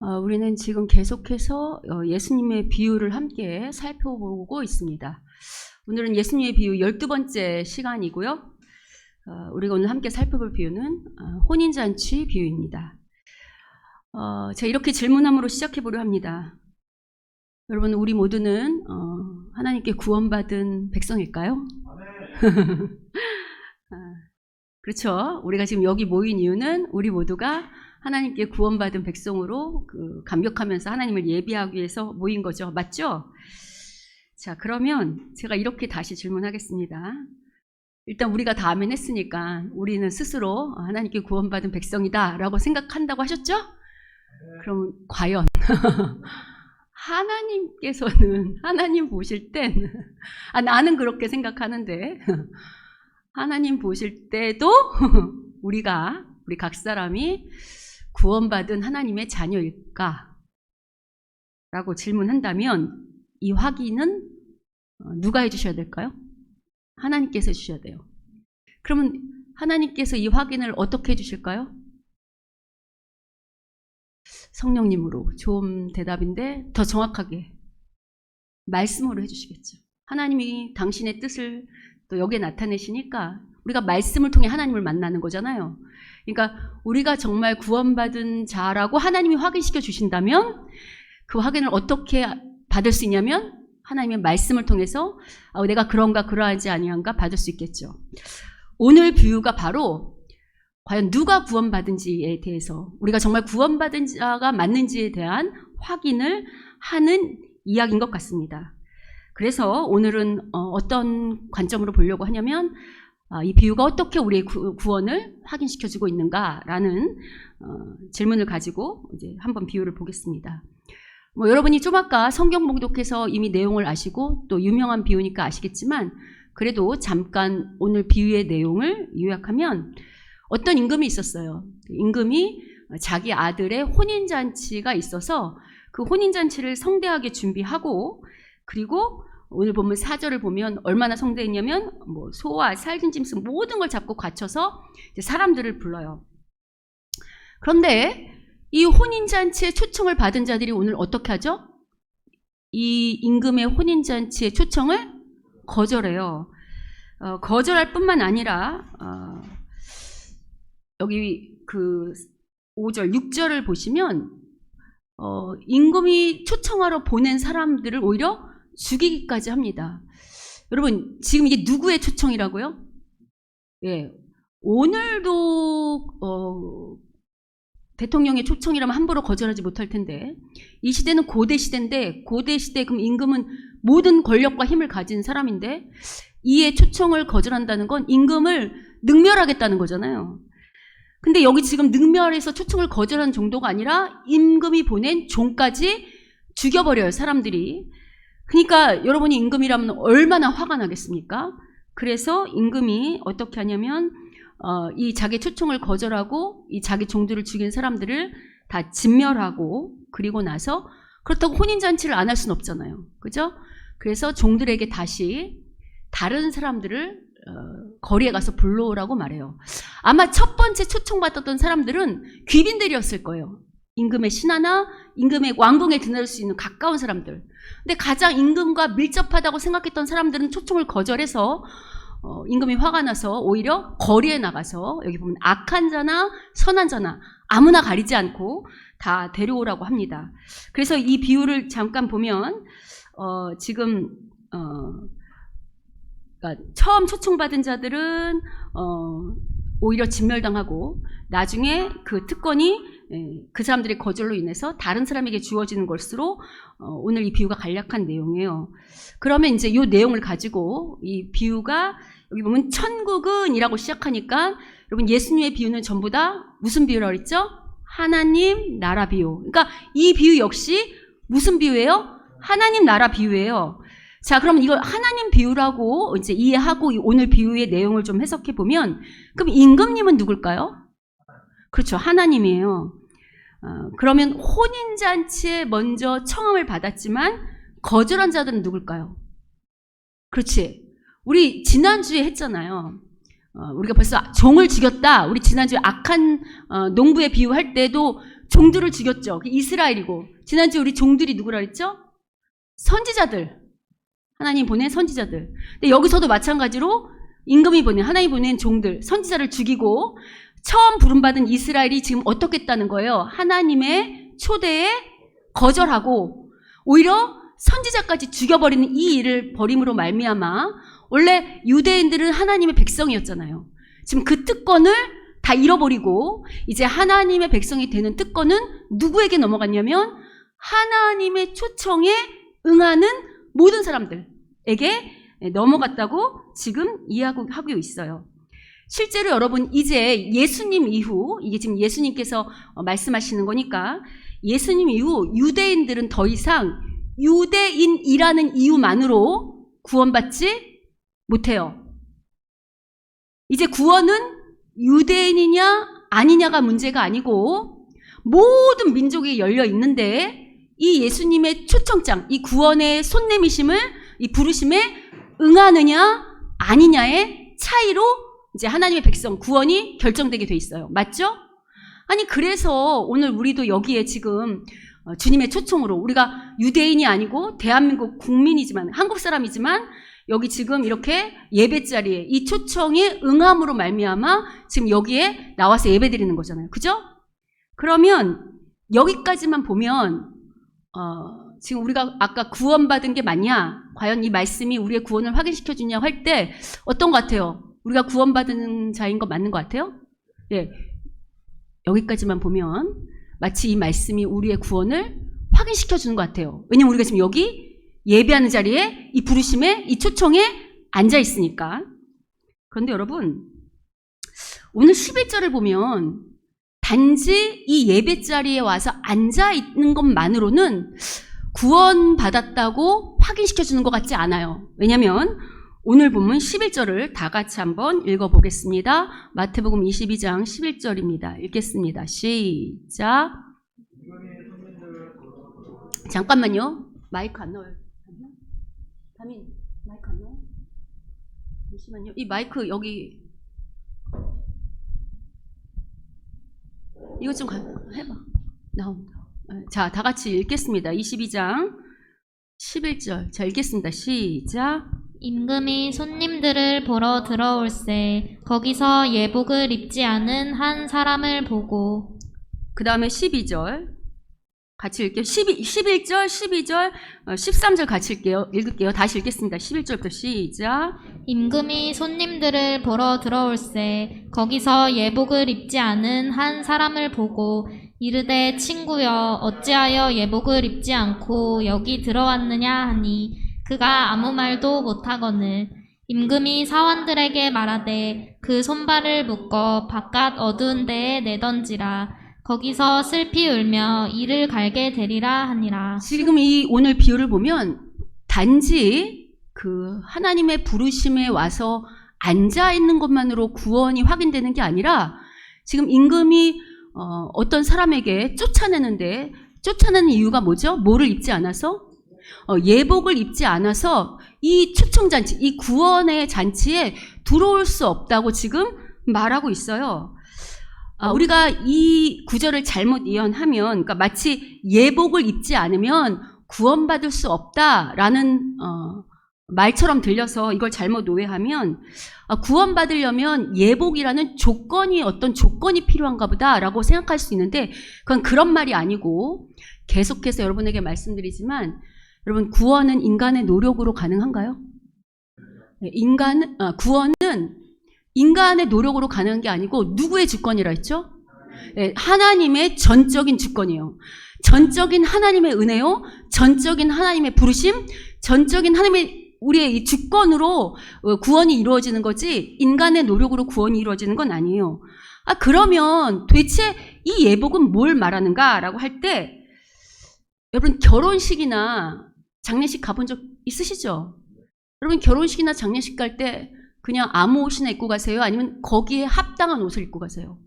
우리는 지금 계속해서 예수님의 비유를 함께 살펴보고 있습니다. 오늘은 예수님의 비유 12번째 시간이고요. 우리가 오늘 함께 살펴볼 비유는 혼인잔치 비유입니다. 제가 이렇게 질문함으로 시작해보려 합니다. 여러분, 우리 모두는 하나님께 구원받은 백성일까요? 그렇죠. 우리가 지금 여기 모인 이유는 우리 모두가 하나님께 구원받은 백성으로 감격하면서 하나님을 예비하기 위해서 모인 거죠. 맞죠? 자, 그러면 제가 이렇게 다시 질문하겠습니다. 일단 우리가 다 아멘 했으니까 우리는 스스로 하나님께 구원받은 백성이다 라고 생각한다고 하셨죠? 그럼 과연 하나님께서는 하나님 보실 땐 나는 그렇게 생각하는데 하나님 보실 때도 우리 각 사람이 구원받은 하나님의 자녀일까? 라고 질문한다면 이 확인은 누가 해주셔야 될까요? 하나님께서 해주셔야 돼요. 그러면 하나님께서 이 확인을 어떻게 해주실까요? 성령님으로. 좋은 대답인데 더 정확하게 말씀으로 해주시겠죠. 하나님이 당신의 뜻을 또 여기에 나타내시니까 우리가 말씀을 통해 하나님을 만나는 거잖아요. 그러니까 우리가 정말 구원받은 자라고 하나님이 확인시켜 주신다면 그 확인을 어떻게 받을 수 있냐면 하나님의 말씀을 통해서 내가 그런가 그러하지 아니한가 받을 수 있겠죠. 오늘 비유가 바로 과연 누가 구원받은지에 대해서 우리가 정말 구원받은 자가 맞는지에 대한 확인을 하는 이야기인 것 같습니다. 그래서 오늘은 어떤 관점으로 보려고 하냐면 이 비유가 어떻게 우리의 구원을 확인시켜주고 있는가라는 질문을 가지고 이제 한번 비유를 보겠습니다. 여러분이 좀 아까 성경 봉독해서 이미 내용을 아시고 또 유명한 비유니까 아시겠지만 그래도 잠깐 오늘 비유의 내용을 요약하면 어떤 임금이 있었어요. 임금이 자기 아들의 혼인잔치가 있어서 그 혼인잔치를 성대하게 준비하고 그리고 오늘 보면 4절을 보면 얼마나 성대했냐면 소와 살균 짐승 모든 걸 잡고 갖춰서 사람들을 불러요. 그런데 이 혼인잔치에 초청을 받은 자들이 오늘 어떻게 하죠? 이 임금의 혼인잔치의 초청을 거절해요. 거절할 뿐만 아니라 여기 그 5절, 6절을 보시면 임금이 초청하러 보낸 사람들을 오히려 죽이기까지 합니다. 여러분, 지금 이게 누구의 초청이라고요? 예, 오늘도 대통령의 초청이라면 함부로 거절하지 못할 텐데 이 시대는 고대 시대인데 고대 시대 그럼 임금은 모든 권력과 힘을 가진 사람인데 이의 초청을 거절한다는 건 임금을 능멸하겠다는 거잖아요. 근데 여기 지금 능멸해서 초청을 거절한 정도가 아니라 임금이 보낸 종까지 죽여버려요, 사람들이. 그러니까 여러분이 임금이라면 얼마나 화가 나겠습니까? 그래서 임금이 어떻게 하냐면 이 자기 초청을 거절하고 이 자기 종들을 죽인 사람들을 다 진멸하고 그리고 나서 그렇다고 혼인잔치를 안 할 수는 없잖아요. 그죠? 그래서 종들에게 다시 다른 사람들을 거리에 가서 불러오라고 말해요. 아마 첫 번째 초청받았던 사람들은 귀빈들이었을 거예요. 임금의 신하나 임금의 왕궁에 드나들 수 있는 가까운 사람들. 근데 가장 임금과 밀접하다고 생각했던 사람들은 초청을 거절해서 임금이 화가 나서 오히려 거리에 나가서 여기 보면 악한 자나 선한 자나 아무나 가리지 않고 다 데려오라고 합니다. 그래서 이 비유를 잠깐 보면 지금 그러니까 처음 초청받은 자들은 오히려 진멸당하고 나중에 그 특권이 그 사람들의 거절로 인해서 다른 사람에게 주어지는 것으로 오늘 이 비유가 간략한 내용이에요. 그러면 이제 이 내용을 가지고 이 비유가 여기 보면 천국은 이라고 시작하니까 여러분 예수님의 비유는 전부 다 무슨 비유라고 했죠? 하나님 나라 비유. 그러니까 이 비유 역시 무슨 비유예요? 하나님 나라 비유예요. 자, 그럼 이걸 하나님 비유라고 이제 이해하고 오늘 비유의 내용을 좀 해석해 보면 그럼 임금님은 누굴까요? 그렇죠. 하나님이에요. 그러면 혼인잔치에 먼저 청함을 받았지만 거절한 자들은 누굴까요? 그렇지. 우리 지난주에 했잖아요. 우리가 벌써 종을 죽였다. 우리 지난주에 악한 농부의 비유할 때도 종들을 죽였죠. 이스라엘이고. 지난주 우리 종들이 누구라 했죠? 선지자들. 하나님 보낸 선지자들. 근데 여기서도 마찬가지로 임금이 보낸, 하나님 보낸 종들, 선지자를 죽이고 처음 부름받은 이스라엘이 지금 어떻게 했다는 거예요? 하나님의 초대에 거절하고 오히려 선지자까지 죽여버리는 이 일을 벌임으로 말미암아 원래 유대인들은 하나님의 백성이었잖아요. 지금 그 특권을 다 잃어버리고 이제 하나님의 백성이 되는 특권은 누구에게 넘어갔냐면 하나님의 초청에 응하는 모든 사람들에게 넘어갔다고 지금 이야기하고 있어요. 실제로 여러분 이제 예수님 이후, 이게 지금 예수님께서 말씀하시는 거니까 예수님 이후 유대인들은 더 이상 유대인이라는 이유만으로 구원받지 못해요. 이제 구원은 유대인이냐 아니냐가 문제가 아니고 모든 민족이 열려 있는데 이 예수님의 초청장, 이 구원의 손내미심을, 이 부르심에 응하느냐 아니냐의 차이로 이제 하나님의 백성 구원이 결정되게 돼 있어요. 맞죠? 아니 그래서 오늘 우리도 여기에 지금 주님의 초청으로 우리가 유대인이 아니고 대한민국 국민이지만 한국 사람이지만 여기 지금 이렇게 예배 자리에 이 초청에 응함으로 말미암아 지금 여기에 나와서 예배 드리는 거잖아요. 그죠? 그러면 여기까지만 보면 지금 우리가 아까 구원받은 게 맞냐? 과연 이 말씀이 우리의 구원을 확인시켜 주냐 할 때 어떤 것 같아요? 우리가 구원받은 자인 거 맞는 것 같아요? 예. 여기까지만 보면 마치 이 말씀이 우리의 구원을 확인시켜 주는 것 같아요. 왜냐면 우리가 지금 여기 예배하는 자리에 이 부르심에 이 초청에 앉아 있으니까. 그런데 여러분 오늘 11절을 보면 단지 이 예배 자리에 와서 앉아 있는 것만으로는 구원받았다고 확인시켜 주는 것 같지 않아요. 왜냐하면 오늘 본문 11절을 다 같이 한번 읽어보겠습니다. 마태복음 22장 11절입니다. 읽겠습니다. 시작. 잠깐만요. 마이크 안 넣어요. 다민 마이크 안 넣어? 잠시만요. 이 마이크 여기 이거 좀 해봐. 나온다. 자, 다 같이 읽겠습니다. 22장 11절. 자, 읽겠습니다. 시작. 임금이 손님들을 보러 들어올세 거기서 예복을 입지 않은 한 사람을 보고 그 다음에 12절 같이 읽게요. 11절, 12절, 13절 같이 읽을게요. 다시 읽겠습니다. 11절부터 시작. 임금이 손님들을 보러 들어올세 거기서 예복을 입지 않은 한 사람을 보고 이르되 친구여 어찌하여 예복을 입지 않고 여기 들어왔느냐 하니 그가 아무 말도 못하거늘 임금이 사원들에게 말하되 그 손발을 묶어 바깥 어두운 데에 내던지라 거기서 슬피 울며 이를 갈게 되리라 하니라. 지금 이 오늘 비유를 보면 단지 그 하나님의 부르심에 와서 앉아 있는 것만으로 구원이 확인되는 게 아니라 지금 임금이 어떤 사람에게 쫓아내는데 쫓아내는 이유가 뭐죠? 뭐를 입지 않아서? 예복을 입지 않아서 이 초청잔치, 이 구원의 잔치에 들어올 수 없다고 지금 말하고 있어요. 우리가 이 구절을 잘못 이해하면, 그러니까 마치 예복을 입지 않으면 구원받을 수 없다라는 말처럼 들려서 이걸 잘못 오해하면 구원받으려면 예복이라는 조건이 어떤 조건이 필요한가 보다라고 생각할 수 있는데 그건 그런 말이 아니고 계속해서 여러분에게 말씀드리지만 여러분 구원은 인간의 노력으로 가능한가요? 구원은 인간의 노력으로 가능한 게 아니고 누구의 주권이라 했죠? 하나님의 전적인 주권이에요. 전적인 하나님의 은혜요, 전적인 하나님의 부르심, 전적인 하나님의 우리의 이 주권으로 구원이 이루어지는 거지 인간의 노력으로 구원이 이루어지는 건 아니에요. 그러면 도대체 이 예복은 뭘 말하는가라고 할 때 여러분 결혼식이나 장례식 가본 적 있으시죠? 여러분 결혼식이나 장례식 갈 때 그냥 아무 옷이나 입고 가세요? 아니면 거기에 합당한 옷을 입고 가세요?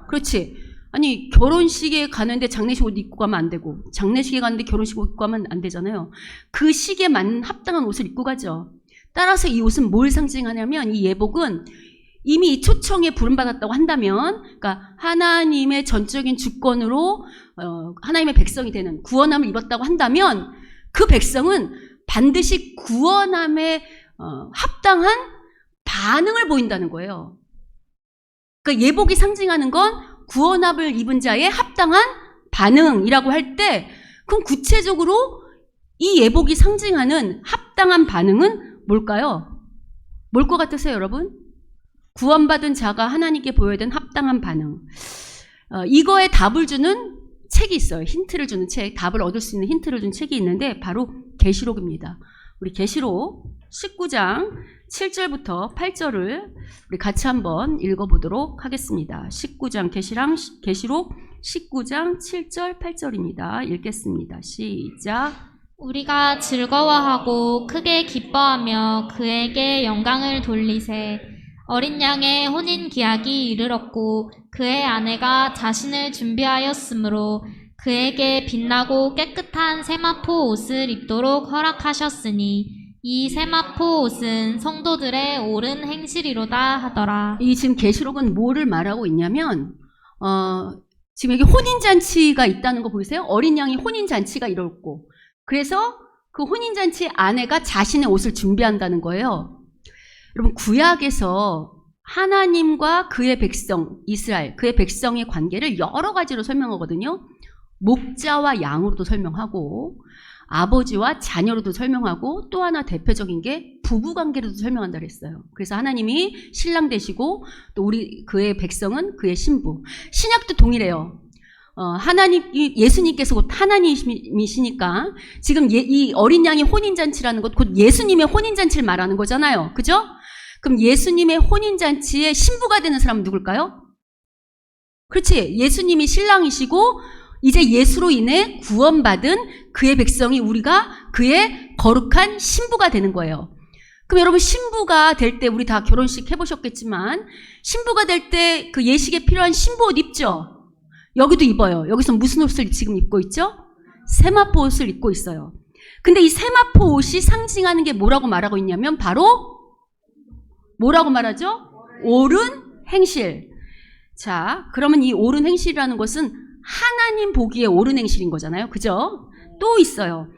그렇지. 아니 결혼식에 가는데 장례식 옷 입고 가면 안 되고 장례식에 가는데 결혼식 옷 입고 가면 안 되잖아요. 그 시기에 맞는 합당한 옷을 입고 가죠. 따라서 이 옷은 뭘 상징하냐면 이 예복은 이미 이 초청에 부름받았다고 한다면, 그러니까 하나님의 전적인 주권으로 하나님의 백성이 되는 구원함을 입었다고 한다면 그 백성은 반드시 구원함에 합당한 반응을 보인다는 거예요. 그러니까 예복이 상징하는 건 구원함을 입은 자의 합당한 반응이라고 할 때, 그럼 구체적으로 이 예복이 상징하는 합당한 반응은 뭘까요? 뭘 것 같으세요, 여러분? 구원받은 자가 하나님께 보여야 되는 합당한 반응. 이거에 답을 주는 책이 있어요. 힌트를 주는 책, 답을 얻을 수 있는 힌트를 주는 책이 있는데 바로 계시록입니다. 우리 계시록 19장 7절부터 8절을 우리 같이 한번 읽어보도록 하겠습니다. 19장 계시록 19장 7절 8절입니다. 읽겠습니다. 시작. 우리가 즐거워하고 크게 기뻐하며 그에게 영광을 돌리세. 어린 양의 혼인 기약이 이르렀고 그의 아내가 자신을 준비하였으므로 그에게 빛나고 깨끗한 세마포 옷을 입도록 허락하셨으니 이 세마포 옷은 성도들의 옳은 행실이로다 하더라. 이 지금 계시록은 뭐를 말하고 있냐면 지금 여기 혼인잔치가 있다는 거 보이세요? 어린 양이 혼인잔치가 이뤘고, 그래서 그 혼인잔치 아내가 자신의 옷을 준비한다는 거예요. 여러분, 구약에서 하나님과 그의 백성, 이스라엘, 그의 백성의 관계를 여러 가지로 설명하거든요. 목자와 양으로도 설명하고, 아버지와 자녀로도 설명하고, 또 하나 대표적인 게 부부관계로도 설명한다 그랬어요. 그래서 하나님이 신랑 되시고, 또 그의 백성은 그의 신부. 신약도 동일해요. 예수님께서 곧 하나님이시니까, 지금 이 어린 양의 혼인잔치라는 것, 곧 예수님의 혼인잔치를 말하는 거잖아요. 그죠? 그럼 예수님의 혼인잔치의 신부가 되는 사람은 누굴까요? 그렇지. 예수님이 신랑이시고, 이제 예수로 인해 구원받은 그의 백성이 우리가 그의 거룩한 신부가 되는 거예요. 그럼 여러분, 신부가 될 때, 우리 다 결혼식 해보셨겠지만, 신부가 될 때 그 예식에 필요한 신부 옷 입죠? 여기도 입어요. 여기서 무슨 옷을 지금 입고 있죠? 세마포 옷을 입고 있어요. 근데 이 세마포 옷이 상징하는 게 뭐라고 말하고 있냐면 바로 뭐라고 말하죠? 옳은 행실. 자, 그러면 이 옳은 행실이라는 것은 하나님 보기에 옳은 행실인 거잖아요. 그죠? 또 있어요.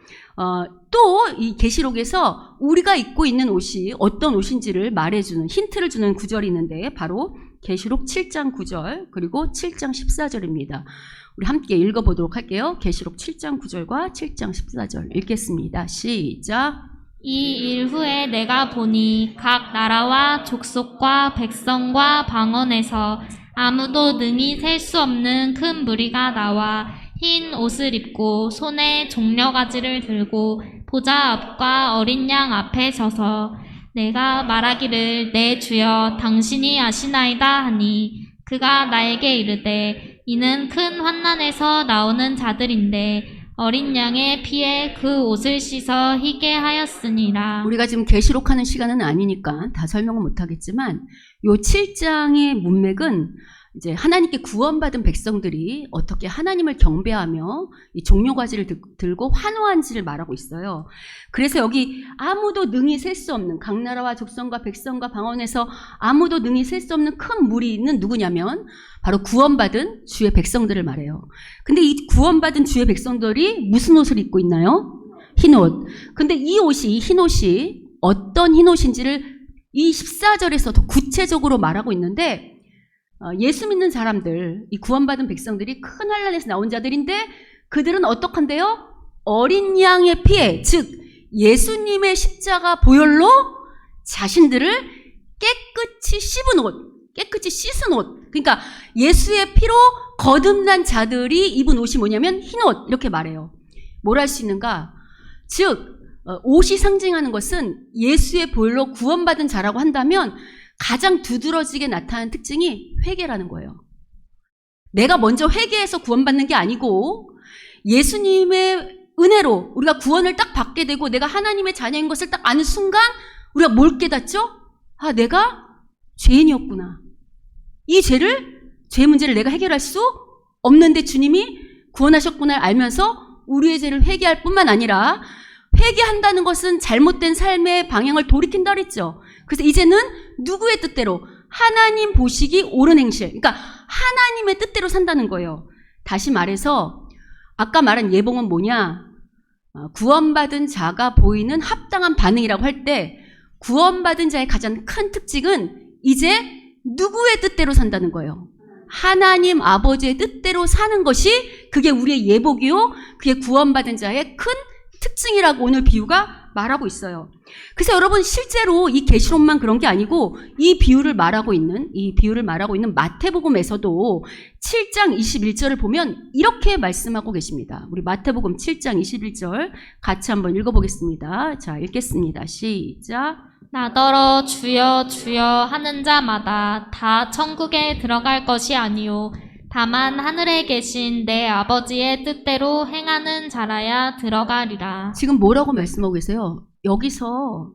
또 이 계시록에서 우리가 입고 있는 옷이 어떤 옷인지를 말해주는, 힌트를 주는 구절이 있는데 바로 계시록 7장 9절 그리고 7장 14절입니다. 우리 함께 읽어보도록 할게요. 계시록 7장 9절과 7장 14절 읽겠습니다. 시작. 이 일 후에 내가 보니 각 나라와 족속과 백성과 방언에서 아무도 능히 셀 수 없는 큰 무리가 나와 흰 옷을 입고 손에 종려가지를 들고 보좌 앞과 어린 양 앞에 서서 내가 말하기를 내 주여 당신이 아시나이다 하니 그가 나에게 이르되 이는 큰 환난에서 나오는 자들인데 어린 양의 피에 그 옷을 씻어 희게 하였으니라. 우리가 지금 계시록하는 시간은 아니니까 다 설명은 못하겠지만 요 7장의 문맥은 이제 하나님께 구원받은 백성들이 어떻게 하나님을 경배하며 이 종려가지를 들고 환호한지를 말하고 있어요. 그래서 여기 아무도 능히 셀 수 없는, 각 나라와 족속과 백성과 방언에서 아무도 능히 셀 수 없는 큰 무리는 누구냐면 바로 구원받은 주의 백성들을 말해요. 근데 이 구원받은 주의 백성들이 무슨 옷을 입고 있나요? 흰옷. 근데 이 옷이, 이 흰옷이 어떤 흰옷인지를 이 14절에서 더 구체적으로 말하고 있는데, 예수 믿는 사람들, 이 구원받은 백성들이 큰 환난에서 나온 자들인데 그들은 어떡한데요? 어린 양의 피에, 즉 예수님의 십자가 보혈로 자신들을 깨끗이 씹은 옷, 깨끗이 씻은 옷, 그러니까 예수의 피로 거듭난 자들이 입은 옷이 뭐냐면 흰옷, 이렇게 말해요. 뭘 할 수 있는가? 즉 옷이 상징하는 것은 예수의 보혈로 구원받은 자라고 한다면 가장 두드러지게 나타나는 특징이 회개라는 거예요. 내가 먼저 회개해서 구원받는 게 아니고 예수님의 은혜로 우리가 구원을 딱 받게 되고 내가 하나님의 자녀인 것을 딱 아는 순간 우리가 뭘 깨닫죠? 아, 내가 죄인이었구나. 이 죄 문제를 내가 해결할 수 없는데 주님이 구원하셨구나 알면서 우리의 죄를 회개할 뿐만 아니라 회개한다는 것은 잘못된 삶의 방향을 돌이킨다 그랬죠. 그래서 이제는 누구의 뜻대로? 하나님 보시기 옳은 행실. 그러니까 하나님의 뜻대로 산다는 거예요. 다시 말해서 아까 말한 예봉은 뭐냐? 구원받은 자가 보이는 합당한 반응이라고 할 때 구원받은 자의 가장 큰 특징은 이제 누구의 뜻대로 산다는 거예요. 하나님 아버지의 뜻대로 사는 것이 그게 우리의 예복이요. 그게 구원받은 자의 큰 특징이라고 오늘 비유가 말하고 있어요. 그래서 여러분 실제로 이 계시록만 그런 게 아니고 이 비유를 말하고 있는 마태복음에서도 7장 21절을 보면 이렇게 말씀하고 계십니다. 우리 마태복음 7장 21절 같이 한번 읽어보겠습니다. 자, 읽겠습니다. 시작. 나더러 주여 주여 하는 자마다 다 천국에 들어갈 것이 아니요 다만 하늘에 계신 내 아버지의 뜻대로 행하는 자라야 들어가리라. 지금 뭐라고 말씀하고 계세요? 여기서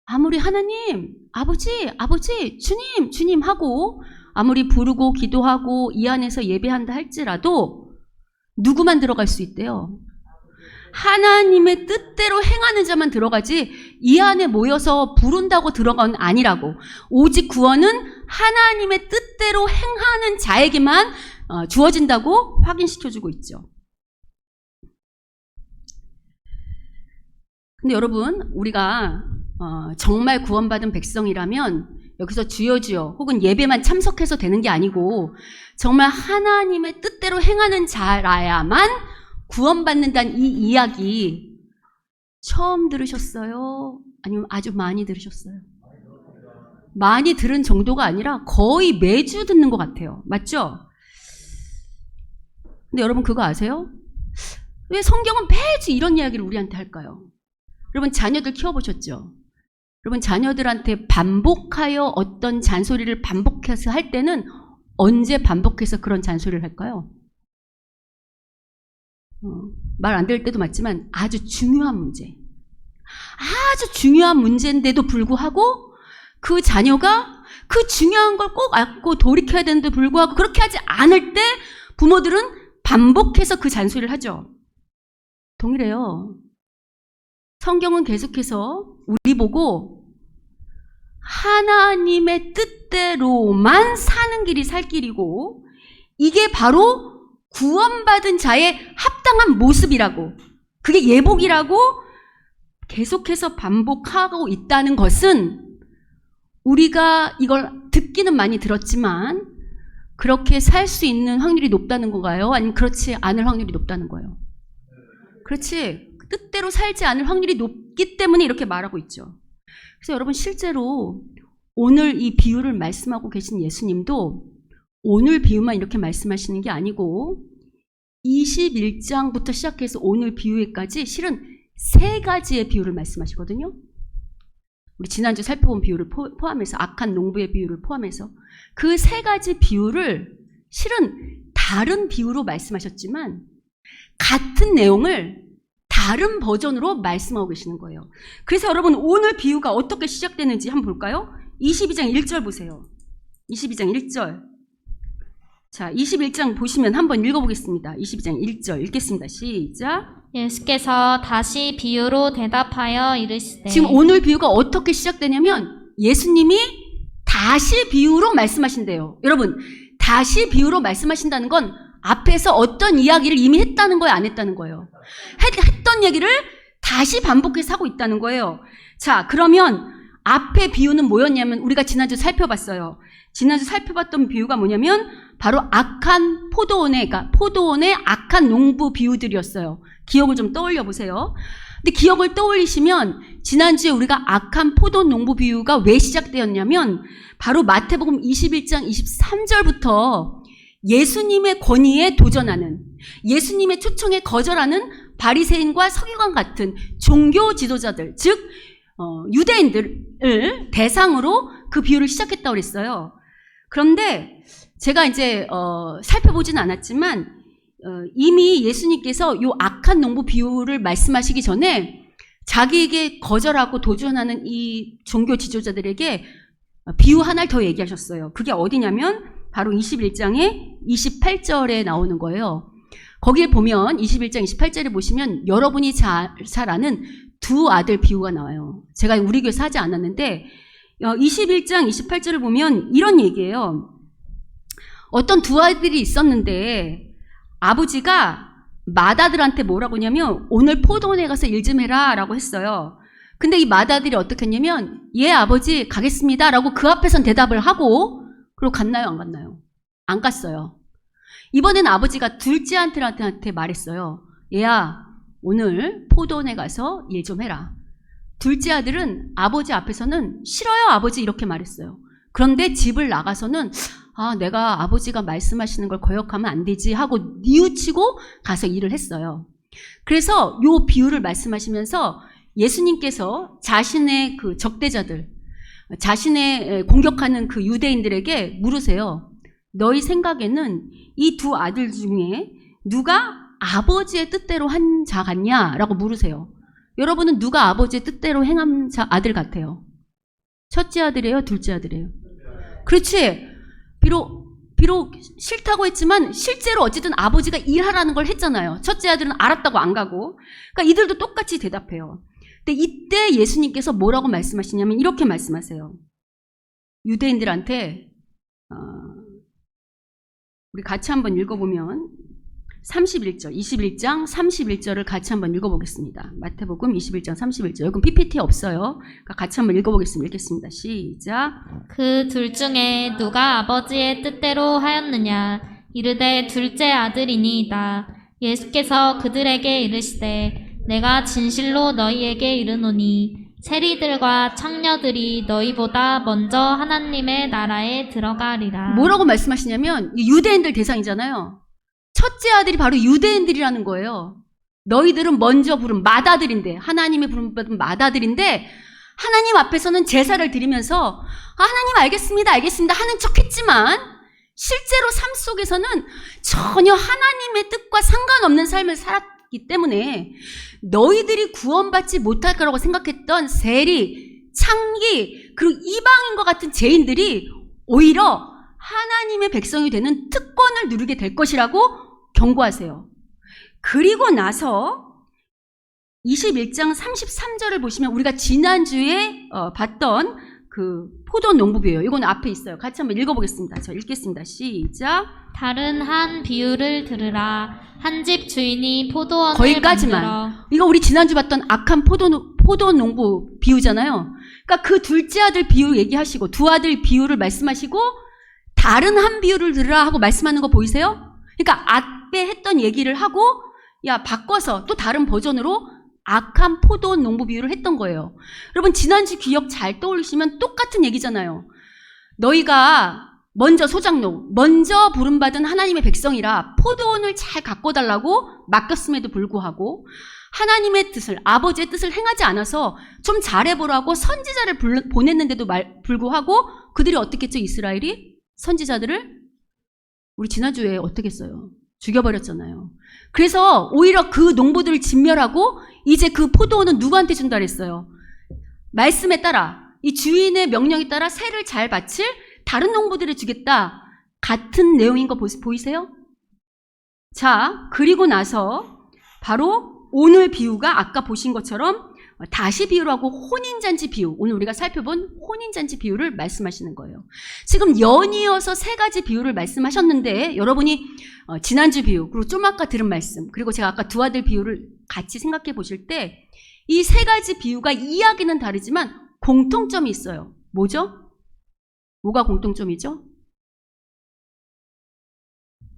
아무리 하나님, 아버지, 주님 하고 아무리 부르고 기도하고 이 안에서 예배한다 할지라도 누구만 들어갈 수 있대요? 하나님의 뜻대로 행하는 자만 들어가지 이 안에 모여서 부른다고 들어가는 아니라고. 오직 구원은 하나님의 뜻대로 행하는 자에게만 주어진다고 확인시켜주고 있죠. 근데 여러분 우리가 정말 구원받은 백성이라면 여기서 주여 주여 혹은 예배만 참석해서 되는 게 아니고 정말 하나님의 뜻대로 행하는 자라야만 구원받는다는 이 이야기 처음 들으셨어요? 아니면 아주 많이 들으셨어요? 많이 들은 정도가 아니라 거의 매주 듣는 것 같아요. 맞죠? 근데 여러분 그거 아세요? 왜 성경은 매주 이런 이야기를 우리한테 할까요? 여러분 자녀들 키워보셨죠? 여러분 자녀들한테 반복하여 어떤 잔소리를 반복해서 할 때는 언제 반복해서 그런 잔소리를 할까요? 말 안 될 때도 맞지만 아주 중요한 문제인데도 불구하고 그 자녀가 그 중요한 걸 꼭 알고 돌이켜야 되는데도 불구하고 그렇게 하지 않을 때 부모들은 반복해서 그 잔소리를 하죠. 동일해요. 성경은 계속해서 우리 보고 하나님의 뜻대로만 사는 길이 살 길이고 이게 바로 구원받은 자의 합당한 모습이라고, 그게 예복이라고 계속해서 반복하고 있다는 것은 우리가 이걸 듣기는 많이 들었지만 그렇게 살 수 있는 확률이 높다는 건가요? 아니면 그렇지 않을 확률이 높다는 거예요? 그렇지. 뜻대로 살지 않을 확률이 높기 때문에 이렇게 말하고 있죠. 그래서 여러분 실제로 오늘 이 비유를 말씀하고 계신 예수님도 오늘 비유만 이렇게 말씀하시는 게 아니고 21장부터 시작해서 오늘 비유에까지 실은 3가지의 비유를 말씀하시거든요. 우리 지난주 살펴본 비유를 포함해서 악한 농부의 비유를 포함해서 그 3가지 비유를 실은 다른 비유로 말씀하셨지만 같은 내용을 다른 버전으로 말씀하고 계시는 거예요. 그래서 여러분 오늘 비유가 어떻게 시작되는지 한번 볼까요? 22장 1절 보세요. 22장 1절. 자, 21장 보시면 한번 읽어보겠습니다. 22장 1절 읽겠습니다. 시작. 예수께서 다시 비유로 대답하여 이르시되. 지금 오늘 비유가 어떻게 시작되냐면 예수님이 다시 비유로 말씀하신대요. 여러분, 다시 비유로 말씀하신다는 건 앞에서 어떤 이야기를 이미 했다는 거예요? 안 했다는 거예요? 했던 얘기를 다시 반복해서 하고 있다는 거예요. 자, 그러면 앞에 비유는 뭐였냐면 우리가 지난주 살펴봤어요. 지난주 살펴봤던 비유가 뭐냐면 바로 악한 포도원의 악한 농부 비유들이었어요. 기억을 좀 떠올려 보세요. 근데 기억을 떠올리시면 지난주에 우리가 악한 포도 농부 비유가 왜 시작되었냐면 바로 마태복음 21장 23절부터 예수님의 권위에 도전하는, 예수님의 초청에 거절하는 바리새인과 서기관 같은 종교 지도자들, 즉 유대인들을 대상으로 그 비유를 시작했다고 그랬어요. 그런데 제가 이제 살펴보진 않았지만 이미 예수님께서 이 악한 농부 비유를 말씀하시기 전에 자기에게 거절하고 도전하는 이 종교 지도자들에게 비유 하나를 더 얘기하셨어요. 그게 어디냐면 바로 21장의 28절에 나오는 거예요. 거기에 보면 21장 28절에 보시면 여러분이 잘 아는 두 아들 비유가 나와요. 제가 우리 교회에서 하지 않았는데 21장 28절을 보면 이런 얘기예요. 어떤 두 아들이 있었는데 아버지가 맏아들한테 뭐라고 하냐면 오늘 포도원에 가서 일 좀 해라 라고 했어요. 근데 이 맏아들이 어떻게 했냐면 예 아버지 가겠습니다 라고 그 앞에선 대답을 하고 그리고 갔나요 안 갔나요? 안 갔어요. 이번엔 아버지가 둘째 아들한테 말했어요. 얘야 오늘 포도원에 가서 일 좀 해라. 둘째 아들은 아버지 앞에서는 싫어요 아버지 이렇게 말했어요. 그런데 집을 나가서는 내가 아버지가 말씀하시는 걸 거역하면 안 되지 하고 뉘우치고 가서 일을 했어요. 그래서 요 비유를 말씀하시면서 예수님께서 자신의 그 적대자들, 자신의 공격하는 그 유대인들에게 물으세요. 너희 생각에는 이 두 아들 중에 누가 아버지의 뜻대로 한 자 같냐? 라고 물으세요. 여러분은 누가 아버지의 뜻대로 행한 아들 같아요? 첫째 아들이에요? 둘째 아들이에요? 그렇지. 비록 싫다고 했지만 실제로 어쨌든 아버지가 일하라는 걸 했잖아요. 첫째 아들은 알았다고 안 가고. 그러니까 이들도 똑같이 대답해요. 근데 이때 예수님께서 뭐라고 말씀하시냐면 이렇게 말씀하세요. 유대인들한테 우리 같이 한번 읽어보면 31절, 21장 31절을 같이 한번 읽어보겠습니다. 마태복음 21장 31절. 여기 PPT 없어요. 그러니까 같이 한번 읽어보겠습니다. 읽겠습니다. 시작. 그 둘 중에 누가 아버지의 뜻대로 하였느냐? 이르되 둘째 아들이니이다. 예수께서 그들에게 이르시되 내가 진실로 너희에게 이르노니 세리들과 창녀들이 너희보다 먼저 하나님의 나라에 들어가리라. 뭐라고 말씀하시냐면 유대인들 대상이잖아요. 첫째 아들이 바로 유대인들이라는 거예요. 너희들은 먼저 부른 맏아들인데 하나님의 부름받은 맏아들인데 하나님 앞에서는 제사를 드리면서 하나님 알겠습니다 하는 척했지만 실제로 삶 속에서는 전혀 하나님의 뜻과 상관없는 삶을 살았기 때문에 너희들이 구원받지 못할 거라고 생각했던 세리, 창기 그리고 이방인과 같은 죄인들이 오히려 하나님의 백성이 되는 특권을 누리게 될 것이라고 경고하세요. 그리고 나서 21장 33절을 보시면 우리가 지난주에 봤던 그 포도 농부비예요. 이건 앞에 있어요. 같이 한번 읽어보겠습니다. 저 읽겠습니다. 시작. 다른 한 비유를 들으라. 한 집 주인이 포도원을 거기까지만. 만들어. 이거 우리 지난주 봤던 악한 포도 농부 비유잖아요. 그러니까 그 둘째 아들 비유 얘기하시고 두 아들 비유를 말씀하시고 다른 한 비유를 들으라 하고 말씀하는 거 보이세요? 그러니까 앞에 했던 얘기를 하고 바꿔서 또 다른 버전으로 악한 포도 농부 비유를 했던 거예요. 여러분 지난주 기억 잘 떠올리시면 똑같은 얘기잖아요. 너희가 먼저 소작농, 먼저 부름받은 하나님의 백성이라 포도원을 잘 가꿔달라고 맡겼음에도 불구하고 하나님의 뜻을, 아버지의 뜻을 행하지 않아서 좀 잘해보라고 선지자를 보냈는데도 불구하고 그들이 어떻게 했죠? 이스라엘이 선지자들을 우리 지난주에 어떻게 했어요? 죽여버렸잖아요. 그래서 오히려 그 농부들을 진멸하고 이제 그 포도원은 누구한테 준다 그랬어요? 말씀에 따라 이 주인의 명령에 따라 세를 잘 바칠 다른 농부들을 주겠다. 같은 내용인 거 보이세요? 자, 그리고 나서 바로 오늘 비유가 아까 보신 것처럼 다시 비유를 하고 혼인잔치 비유, 오늘 우리가 살펴본 혼인잔치 비유를 말씀하시는 거예요. 지금 연이어서 세 가지 비유를 말씀하셨는데 여러분이 지난주 비유, 그리고 좀 아까 들은 말씀, 그리고 제가 아까 두 아들 비유를 같이 생각해 보실 때 이 세 가지 비유가 이야기는 다르지만 공통점이 있어요. 뭐죠? 뭐가 공통점이죠?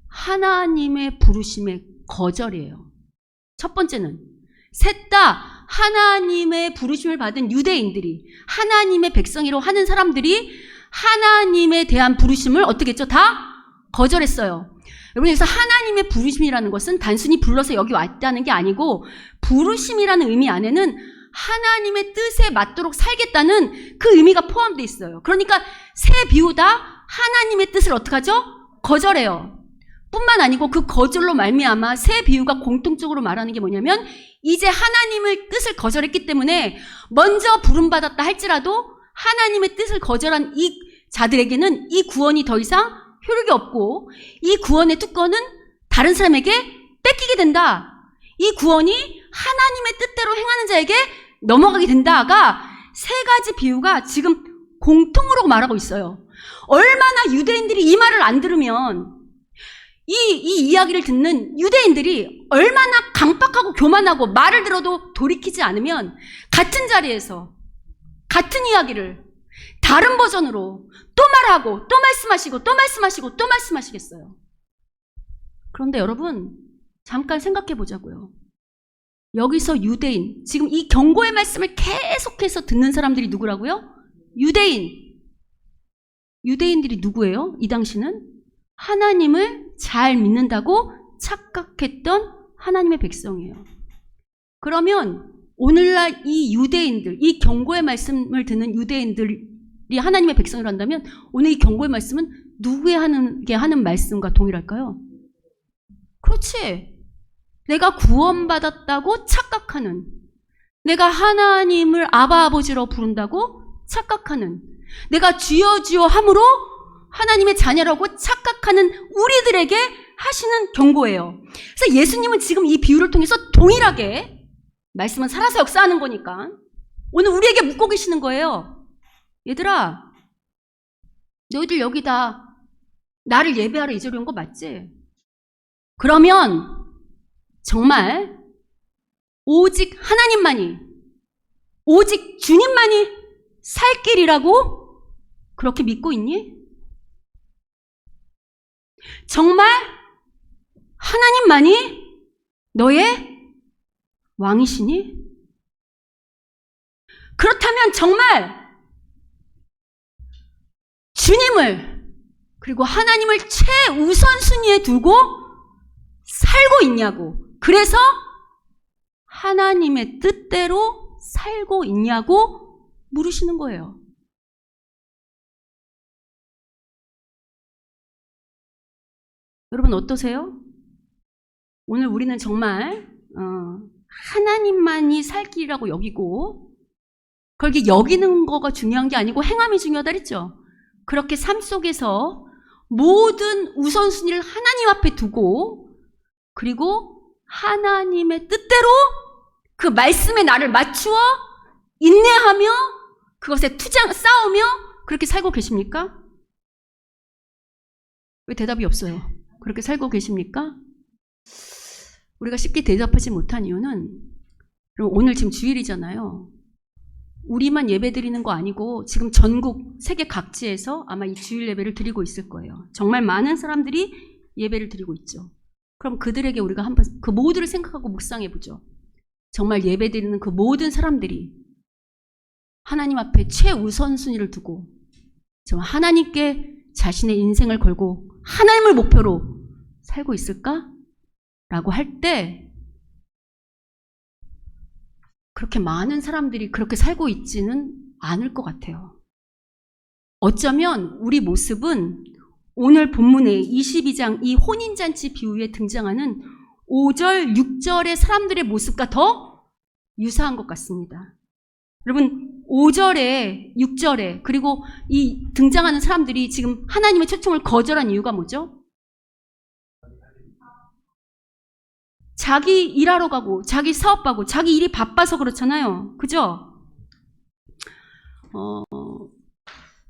하나님의 부르심의 거절이에요. 첫 번째는 셋 다 하나님의 부르심을 받은 유대인들이 하나님의 백성이라고 하는 사람들이 하나님에 대한 부르심을 어떻게 했죠? 다 거절했어요. 여러분 그래서 하나님의 부르심이라는 것은 단순히 불러서 여기 왔다는 게 아니고 부르심이라는 의미 안에는 하나님의 뜻에 맞도록 살겠다는 그 의미가 포함되어 있어요. 그러니까 세 비유 다 하나님의 뜻을 어떻게 하죠? 거절해요. 뿐만 아니고 그 거절로 말미암아 세 비유가 공통적으로 말하는 게 뭐냐면 이제 하나님의 뜻을 거절했기 때문에 먼저 부름받았다 할지라도 하나님의 뜻을 거절한 이 자들에게는 이 구원이 더 이상 효력이 없고 이 구원의 특권은 다른 사람에게 뺏기게 된다. 이 구원이 하나님의 뜻대로 행하는 자에게 넘어가게 된다가 세 가지 비유가 지금 공통으로 말하고 있어요. 얼마나 유대인들이 이 말을 안 들으면 이 이야기를 듣는 유대인들이 얼마나 강박하고 교만하고 말을 들어도 돌이키지 않으면 같은 자리에서 같은 이야기를 다른 버전으로 또 말하고 또 말씀하시고 또 말씀하시고 또 말씀하시겠어요. 그런데 여러분 잠깐 생각해 보자고요. 여기서 유대인, 지금 이 경고의 말씀을 계속해서 듣는 사람들이 누구라고요? 유대인들이 누구예요? 이 당시는 하나님을 잘 믿는다고 착각했던 하나님의 백성이에요. 그러면 오늘날 이 유대인들, 이 경고의 말씀을 듣는 유대인들이 하나님의 백성이라 한다면 오늘 이 경고의 말씀은 누구에게 하는 말씀과 동일할까요? 그렇지. 내가 구원받았다고 착각하는, 내가 하나님을 아바 아버지로 부른다고 착각하는, 내가 주여 주여 함으로 하나님의 자녀라고 착각하는 우리들에게 하시는 경고예요. 그래서 예수님은 지금 이 비유를 통해서 동일하게, 말씀은 살아서 역사하는 거니까 오늘 우리에게 묻고 계시는 거예요. 얘들아, 너희들 여기다 나를 예배하러 이 자리에 온 거 맞지? 그러면 정말 오직 하나님만이, 오직 주님만이 살 길이라고 그렇게 믿고 있니? 정말 하나님만이 너의 왕이시니? 그렇다면 정말 주님을 그리고 하나님을 최우선순위에 두고 살고 있냐고, 그래서 하나님의 뜻대로 살고 있냐고 물으시는 거예요. 여러분 어떠세요? 오늘 우리는 정말 하나님만이 살 길이라고 여기고, 그렇게 여기는 거가 중요한 게 아니고 행함이 중요하다 그랬죠. 그렇게 삶 속에서 모든 우선순위를 하나님 앞에 두고, 그리고 하나님의 뜻대로 그 말씀에 나를 맞추어 인내하며 그것에 싸우며 그렇게 살고 계십니까? 왜 대답이 없어요? 그렇게 살고 계십니까? 우리가 쉽게 대답하지 못한 이유는, 오늘 지금 주일이잖아요. 우리만 예배 드리는 거 아니고 지금 전국 세계 각지에서 아마 이 주일 예배를 드리고 있을 거예요. 정말 많은 사람들이 예배를 드리고 있죠. 그럼 그들에게 우리가 한번 그 모두를 생각하고 묵상해 보죠. 정말 예배 드리는 그 모든 사람들이 하나님 앞에 최우선순위를 두고 정말 하나님께 자신의 인생을 걸고 하나님을 목표로 살고 있을까? 라고 할 때 그렇게 많은 사람들이 그렇게 살고 있지는 않을 것 같아요. 어쩌면 우리 모습은 오늘 본문의 22장 이 혼인잔치 비유에 등장하는 5절, 6절의 사람들의 모습과 더 유사한 것 같습니다. 여러분 5절에 6절에 그리고 이 등장하는 사람들이 지금 하나님의 초청을 거절한 이유가 뭐죠? 자기 일하러 가고 자기 사업하고 자기 일이 바빠서 그렇잖아요. 그죠?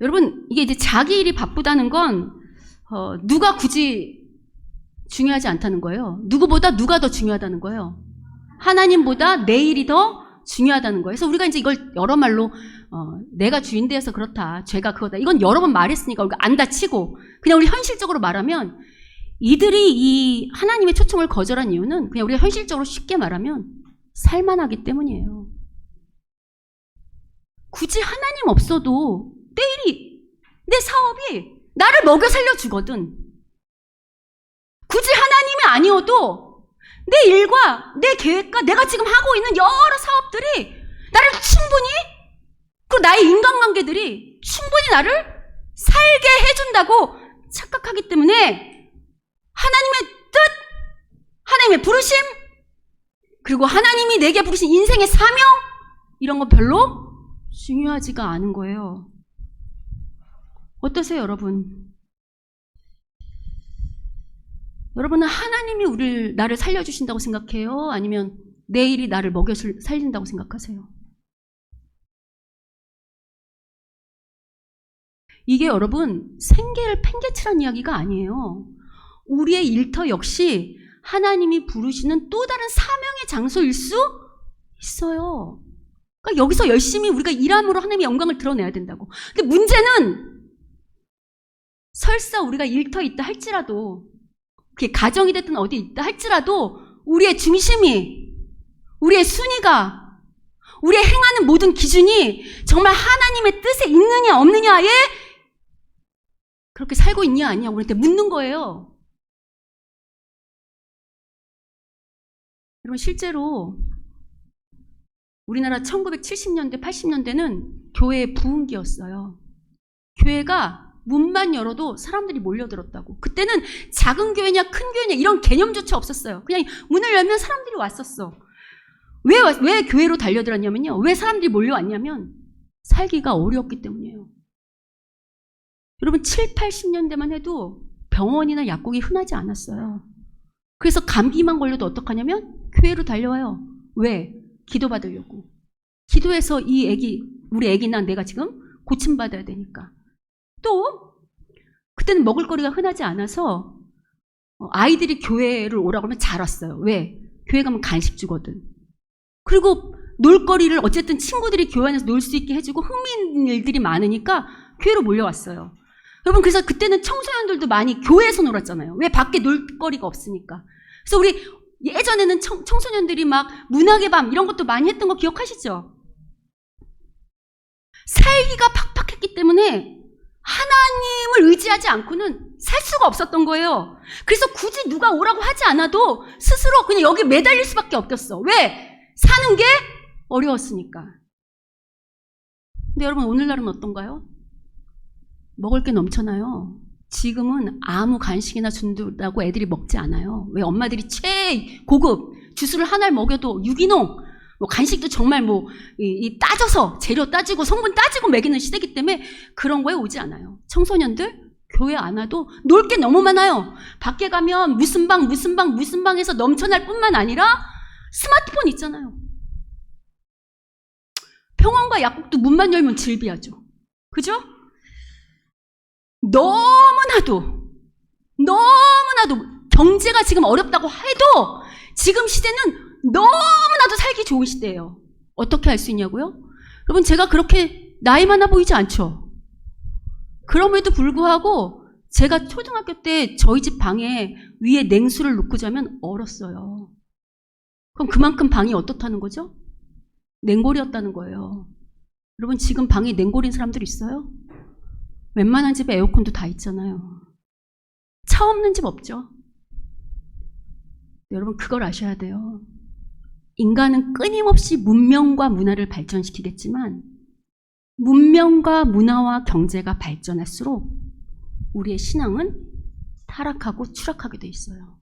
여러분 이게 이제 자기 일이 바쁘다는 건 누가 굳이 중요하지 않다는 거예요. 누구보다 누가 더 중요하다는 거예요. 하나님보다 내 일이 더 중요하다는 거예요. 그래서 우리가 이제 이걸 여러 말로 내가 주인 되어서 그렇다, 죄가 그거다, 이건 여러 번 말했으니까 우리가 안다 치고 그냥 우리 현실적으로 말하면 이들이 이 하나님의 초청을 거절한 이유는 그냥 우리가 현실적으로 쉽게 말하면 살만하기 때문이에요. 굳이 하나님 없어도 내 일이, 내 사업이 나를 먹여 살려주거든. 굳이 하나님이 아니어도 내 일과 내 계획과 내가 지금 하고 있는 여러 사업들이 나를 충분히, 그리고 나의 인간관계들이 충분히 나를 살게 해준다고 착각하기 때문에 하나님의 뜻, 하나님의 부르심, 그리고 하나님이 내게 부르신 인생의 사명, 이런 건 별로 중요하지가 않은 거예요. 어떠세요, 여러분? 여러분은 하나님이 나를 살려주신다고 생각해요? 아니면 내 일이 나를 먹여 살린다고 생각하세요? 이게 여러분 생계를 팽개치란 이야기가 아니에요. 우리의 일터 역시 하나님이 부르시는 또 다른 사명의 장소일 수 있어요. 그러니까 여기서 열심히 우리가 일함으로 하나님의 영광을 드러내야 된다고. 근데 문제는 설사 우리가 일터에 있다 할지라도, 그게 가정이 됐든 어디 있다 할지라도 우리의 중심이, 우리의 순위가, 우리의 행하는 모든 기준이 정말 하나님의 뜻에 있느냐 없느냐에 그렇게 살고 있냐 아니냐 우리한테 묻는 거예요. 여러분 실제로 우리나라 1970년대, 80년대는 교회의 부흥기였어요. 교회가 문만 열어도 사람들이 몰려들었다고. 그때는 작은 교회냐 큰 교회냐 이런 개념조차 없었어요. 그냥 문을 열면 사람들이 왔었어. 왜 교회로 달려들었냐면요. 왜 사람들이 몰려왔냐면 살기가 어려웠기 때문이에요. 여러분 7, 80년대만 해도 병원이나 약국이 흔하지 않았어요. 그래서 감기만 걸려도 어떡하냐면 교회로 달려와요. 왜? 기도받으려고. 기도해서 우리 애기나 내가 지금 고침받아야 되니까. 또 그때는 먹을거리가 흔하지 않아서 아이들이 교회를 오라고 하면 잘 왔어요. 왜? 교회 가면 간식 주거든. 그리고 놀거리를 어쨌든 친구들이 교회 안에서 놀 수 있게 해주고 흥미있는 일들이 많으니까 교회로 몰려왔어요. 여러분 그래서 그때는 청소년들도 많이 교회에서 놀았잖아요. 왜? 밖에 놀거리가 없으니까. 그래서 우리 예전에는 청소년들이 막 문학의 밤 이런 것도 많이 했던 거 기억하시죠? 살기가 팍팍했기 때문에 하나님을 의지하지 않고는 살 수가 없었던 거예요. 그래서 굳이 누가 오라고 하지 않아도 스스로 그냥 여기 매달릴 수밖에 없겠어. 왜? 사는 게 어려웠으니까. 근데 여러분 오늘날은 어떤가요? 먹을 게 넘쳐나요. 지금은 아무 간식이나 준다고 애들이 먹지 않아요. 왜? 엄마들이 최고급 주스를 하나를 먹여도 유기농, 간식도 정말 따져서 재료 따지고 성분 따지고 먹이는 시대이기 때문에 그런 거에 오지 않아요. 청소년들 교회 안 와도 놀 게 너무 많아요. 밖에 가면 무슨 방에서 넘쳐날 뿐만 아니라 스마트폰 있잖아요. 병원과 약국도 문만 열면 질비하죠. 그죠? 너무나도 경제가 지금 어렵다고 해도 지금 시대는 너무나도 살기 좋은 시대예요. 어떻게 할 수 있냐고요? 여러분 제가 그렇게 나이 많아 보이지 않죠? 그럼에도 불구하고 제가 초등학교 때 저희 집 방에 위에 냉수를 놓고 자면 얼었어요. 그럼 그만큼 방이 어떻다는 거죠? 냉골이었다는 거예요. 여러분 지금 방에 냉골인 사람들 있어요? 웬만한 집에 에어컨도 다 있잖아요. 차 없는 집 없죠? 여러분 그걸 아셔야 돼요. 인간은 끊임없이 문명과 문화를 발전시키겠지만 문명과 문화와 경제가 발전할수록 우리의 신앙은 타락하고 추락하게 돼 있어요.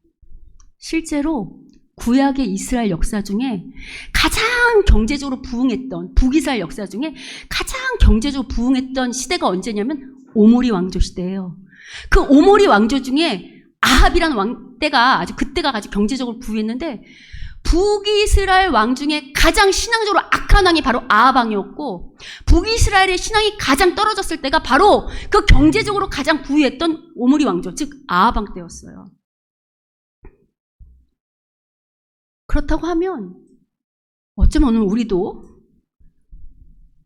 실제로 구약의 이스라엘 역사 중에 가장 경제적으로 부흥했던, 북이스라엘 역사 중에 가장 경제적으로 부흥했던 시대가 언제냐면 오므리 왕조 시대예요. 그 오므리 왕조 중에 아합이라는 그때가 아주 경제적으로 부유했는데 북이스라엘 왕 중에 가장 신앙적으로 악한 왕이 바로 아합 왕이었고 북이스라엘의 신앙이 가장 떨어졌을 때가 바로 그 경제적으로 가장 부유했던 오므리 왕조, 즉 아합 왕 때였어요. 그렇다고 하면 어쩌면 오늘 우리도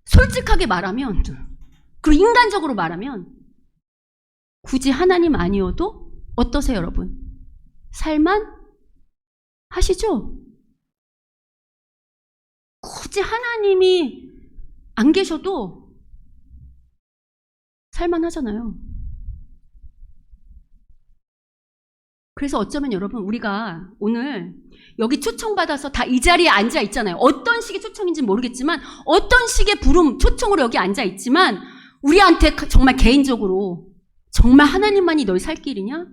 솔직하게 말하면 그리고 인간적으로 말하면 굳이 하나님 아니어도 어떠세요 여러분? 살만 하시죠? 굳이 하나님이 안 계셔도 살만 하잖아요. 그래서 어쩌면 여러분 우리가 오늘 여기 초청받아서 다 이 자리에 앉아 있잖아요. 어떤 식의 초청인지 모르겠지만 어떤 식의 부름, 초청으로 여기 앉아 있지만 우리한테 정말 개인적으로 정말 하나님만이 너희 살 길이냐?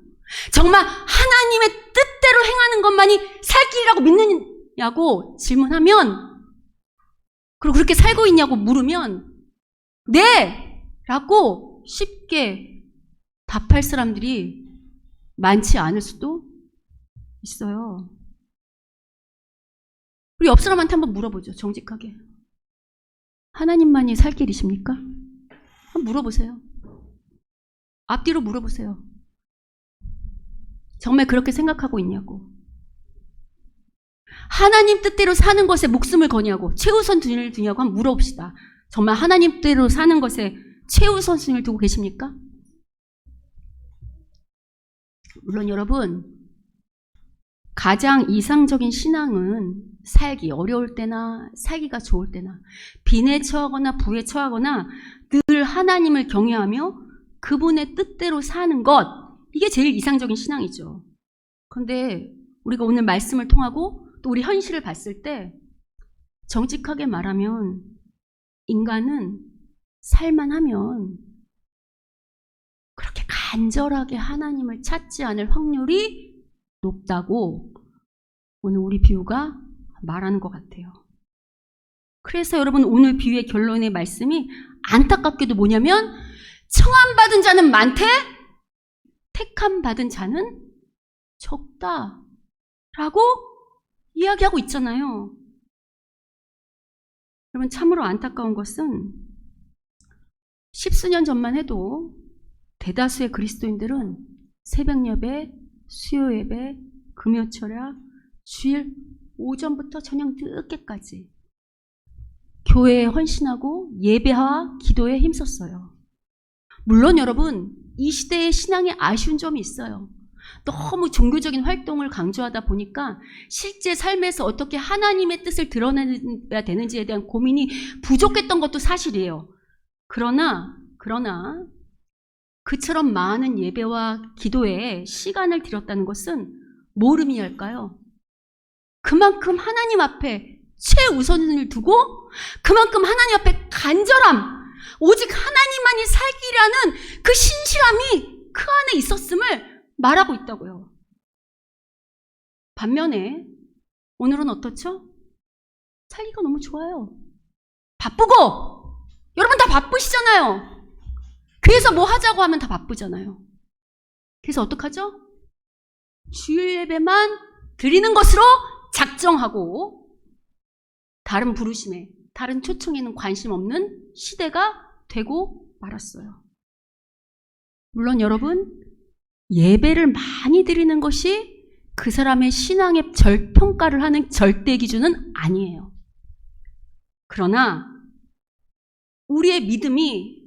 정말 하나님의 뜻대로 행하는 것만이 살 길이라고 믿느냐고 질문하면 그리고 그렇게 살고 있냐고 물으면 네! 라고 쉽게 답할 사람들이 많지 않을 수도 있어요. 우리 옆 사람한테 한번 물어보죠. 정직하게. 하나님만이 살 길이십니까? 한번 물어보세요. 앞뒤로 물어보세요. 정말 그렇게 생각하고 있냐고. 하나님 뜻대로 사는 것에 목숨을 거냐고, 최우선순위를 두냐고 한번 물어봅시다. 정말 하나님 뜻대로 사는 것에 최우선순위를 두고 계십니까? 물론 여러분, 가장 이상적인 신앙은 살기 어려울 때나 살기가 좋을 때나 빈에 처하거나 부에 처하거나 늘 하나님을 경외하며 그분의 뜻대로 사는 것, 이게 제일 이상적인 신앙이죠. 그런데 우리가 오늘 말씀을 통하고 또 우리 현실을 봤을 때 정직하게 말하면 인간은 살만하면 그렇게 간절하게 하나님을 찾지 않을 확률이 높다고 오늘 우리 비유가 말하는 것 같아요. 그래서 여러분 오늘 비유의 결론의 말씀이 안타깝게도 뭐냐면 청함받은 자는 많되 택함받은 자는 적다 라고 이야기하고 있잖아요. 여러분 참으로 안타까운 것은 십수년 전만 해도 대다수의 그리스도인들은 새벽 예배, 수요 예배, 금요철야, 주일 오전부터 저녁 늦게까지 교회에 헌신하고 예배와 기도에 힘썼어요. 물론 여러분 이 시대의 신앙에 아쉬운 점이 있어요. 너무 종교적인 활동을 강조하다 보니까 실제 삶에서 어떻게 하나님의 뜻을 드러내야 되는지에 대한 고민이 부족했던 것도 사실이에요. 그러나 그처럼 많은 예배와 기도에 시간을 들였다는 것은 뭘 의미할까요? 그만큼 하나님 앞에 최우선을 두고 그만큼 하나님 앞에 간절함, 오직 하나님만이 살기라는 그 신실함이 그 안에 있었음을 말하고 있다고요. 반면에 오늘은 어떻죠? 살기가 너무 좋아요. 바쁘고 여러분 다 바쁘시잖아요. 교회에서 뭐 하자고 하면 다 바쁘잖아요. 그래서 어떡하죠? 주일 예배만 드리는 것으로 작정하고 다른 부르심에, 다른 초청에는 관심 없는 시대가 되고 말았어요. 물론 여러분, 예배를 많이 드리는 것이 그 사람의 신앙의 절평가를 하는 절대 기준은 아니에요. 그러나 우리의 믿음이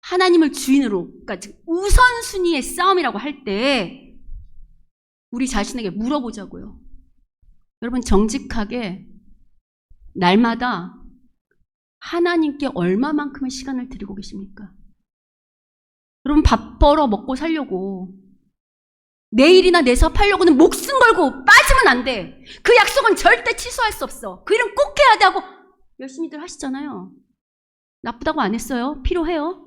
하나님을 주인으로, 그러니까 우선순위의 싸움이라고 할 때 우리 자신에게 물어보자고요. 여러분 정직하게 날마다 하나님께 얼마만큼의 시간을 드리고 계십니까? 여러분 밥 벌어 먹고 살려고 내일이나 내 사업 하려고는 목숨 걸고 빠지면 안 돼. 그 약속은 절대 취소할 수 없어. 그 일은 꼭 해야 돼 하고 열심히들 하시잖아요. 나쁘다고 안 했어요. 필요해요.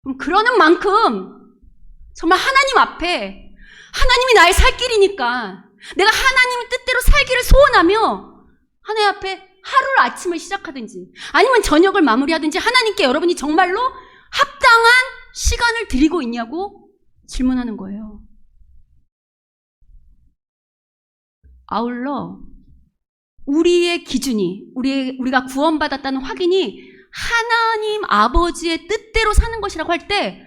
그럼 그러는 만큼 정말 하나님 앞에 하나님이 나의 살 길이니까 내가 하나님의 뜻대로 살기를 소원하며 하나님 앞에 하루를 아침을 시작하든지 아니면 저녁을 마무리하든지 하나님께 여러분이 정말로 합당한 시간을 드리고 있냐고 질문하는 거예요. 아울러 우리의 기준이 우리가 구원받았다는 확인이 하나님 아버지의 뜻대로 사는 것이라고 할 때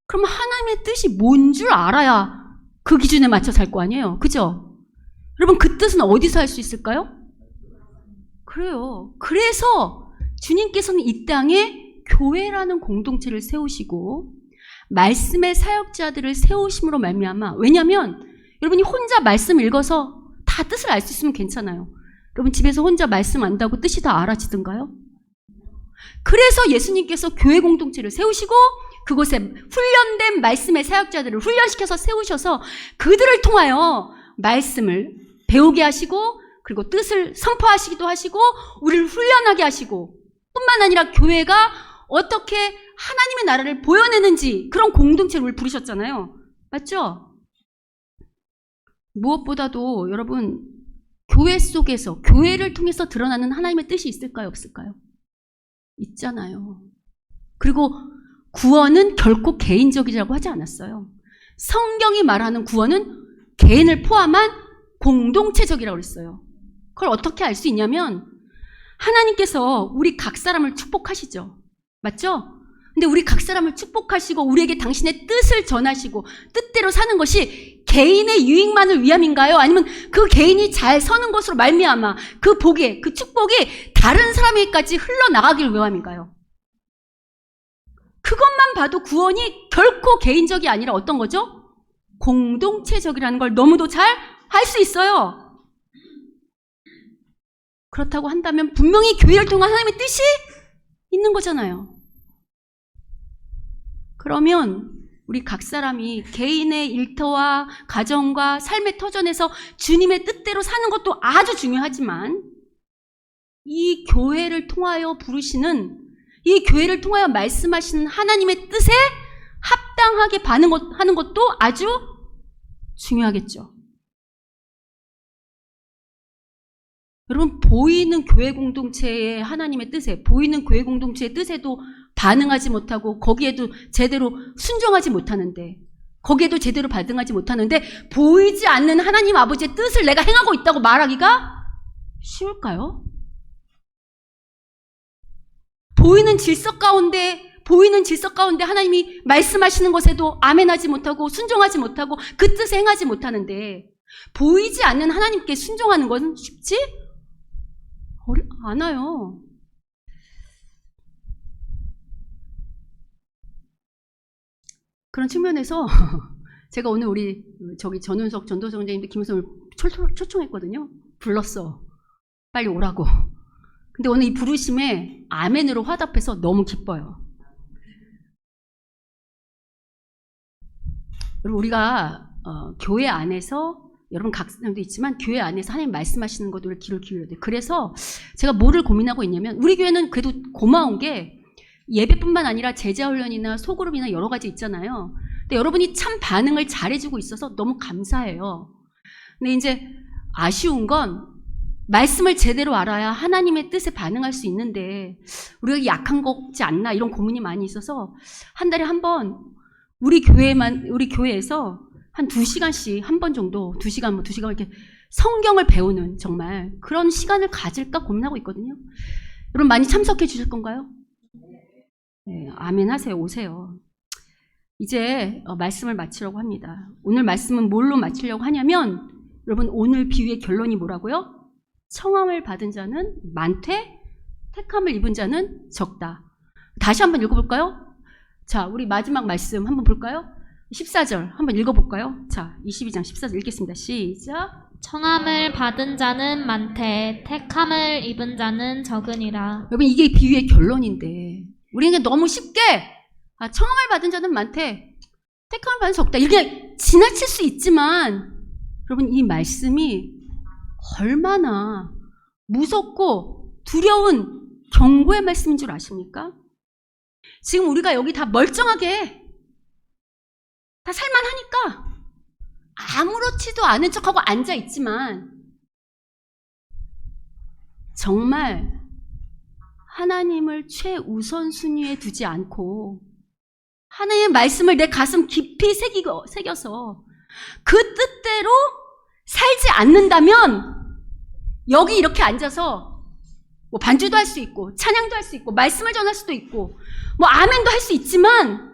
그럼 하나님의 뜻이 뭔 줄 알아야 그 기준에 맞춰 살 거 아니에요. 그죠? 여러분 그 뜻은 어디서 할 수 있을까요? 그래요. 그래서 주님께서는 이 땅에 교회라는 공동체를 세우시고 말씀의 사역자들을 세우심으로 말미암아, 왜냐하면 여러분이 혼자 말씀 읽어서 다 뜻을 알 수 있으면 괜찮아요. 여러분 집에서 혼자 말씀 안다고 뜻이 다 알아지던가요? 그래서 예수님께서 교회 공동체를 세우시고 그곳에 훈련된 말씀의 사역자들을 훈련시켜서 세우셔서 그들을 통하여 말씀을 배우게 하시고 그리고 뜻을 선포하시기도 하시고 우리를 훈련하게 하시고 뿐만 아니라 교회가 어떻게 하나님의 나라를 보여내는지 그런 공동체를 우리 부르셨잖아요. 맞죠? 무엇보다도 여러분 교회 속에서 교회를 통해서 드러나는 하나님의 뜻이 있을까요? 없을까요? 있잖아요. 그리고 구원은 결코 개인적이라고 하지 않았어요. 성경이 말하는 구원은 개인을 포함한 공동체적이라고 그랬어요. 그걸 어떻게 알 수 있냐면 하나님께서 우리 각 사람을 축복하시죠. 맞죠? 근데 우리 각 사람을 축복하시고 우리에게 당신의 뜻을 전하시고 뜻대로 사는 것이 개인의 유익만을 위함인가요? 아니면 그 개인이 잘 서는 것으로 말미암아 그 복이, 그 축복이 다른 사람에게까지 흘러나가길 위함인가요? 그것만 봐도 구원이 결코 개인적이 아니라 어떤 거죠? 공동체적이라는 걸 너무도 잘 할 수 있어요. 그렇다고 한다면 분명히 교회를 통한 하나님의 뜻이 있는 거잖아요. 그러면 우리 각 사람이 개인의 일터와 가정과 삶의 터전에서 주님의 뜻대로 사는 것도 아주 중요하지만 이 교회를 통하여 부르시는, 이 교회를 통하여 말씀하시는 하나님의 뜻에 합당하게 반응하는 것도 아주 중요하겠죠. 여러분, 보이는 교회 공동체의 하나님의 뜻에, 보이는 교회 공동체의 뜻에도 반응하지 못하고 거기에도 제대로 순종하지 못하는데, 거기에도 제대로 반응하지 못하는데 보이지 않는 하나님 아버지의 뜻을 내가 행하고 있다고 말하기가 쉬울까요? 보이는 질서 가운데 하나님이 말씀하시는 것에도 아멘하지 못하고 순종하지 못하고 그 뜻에 행하지 못하는데 보이지 않는 하나님께 순종하는 건 쉽지 않아요. 그런 측면에서 제가 오늘 우리 전은석 전도성장님도 김우성을 초청했거든요. 불렀어. 빨리 오라고. 근데 오늘 이 부르심에 아멘으로 화답해서 너무 기뻐요. 여러분, 우리가 교회 안에서, 여러분 각 사람도 있지만 교회 안에서 하나님 말씀하시는 것도 우리 귀를 기울여야 돼요. 그래서 제가 뭐를 고민하고 있냐면, 우리 교회는 그래도 고마운 게 예배뿐만 아니라 제자훈련이나 소그룹이나 여러 가지 있잖아요. 근데 여러분이 참 반응을 잘해주고 있어서 너무 감사해요. 근데 이제 아쉬운 건 말씀을 제대로 알아야 하나님의 뜻에 반응할 수 있는데 우리가 약한 거지 않나, 이런 고민이 많이 있어서 한 달에 한 번 우리 교회에서 한 2시간씩 한 번 정도, 2시간 이렇게 성경을 배우는 정말 그런 시간을 가질까 고민하고 있거든요. 여러분 많이 참석해 주실 건가요? 네, 아멘 하세요. 오세요. 이제 말씀을 마치려고 합니다. 오늘 말씀은 뭘로 마치려고 하냐면, 여러분 오늘 비유의 결론이 뭐라고요? 청함을 받은 자는 많되 택함을 입은 자는 적다. 다시 한번 읽어볼까요? 자, 우리 마지막 말씀 한번 볼까요? 14절 한번 읽어볼까요? 자, 22장 14절 읽겠습니다. 시작. 청함을 받은 자는 많되 택함을 입은 자는 적으니라. 여러분, 이게 비유의 결론인데 우리는 너무 쉽게 청함을 받은 자는 많되 택함을 받은 적다, 이렇게 지나칠 수 있지만, 여러분 이 말씀이 얼마나 무섭고 두려운 경고의 말씀인 줄 아십니까? 지금 우리가 여기 다 멀쩡하게 다 살만하니까 아무렇지도 않은 척하고 앉아있지만, 정말 하나님을 최우선순위에 두지 않고 하나님의 말씀을 내 가슴 깊이 새겨서 그 뜻대로 살지 않는다면, 여기 이렇게 앉아서 뭐 반주도 할 수 있고 찬양도 할 수 있고 말씀을 전할 수도 있고 뭐 아멘도 할 수 있지만,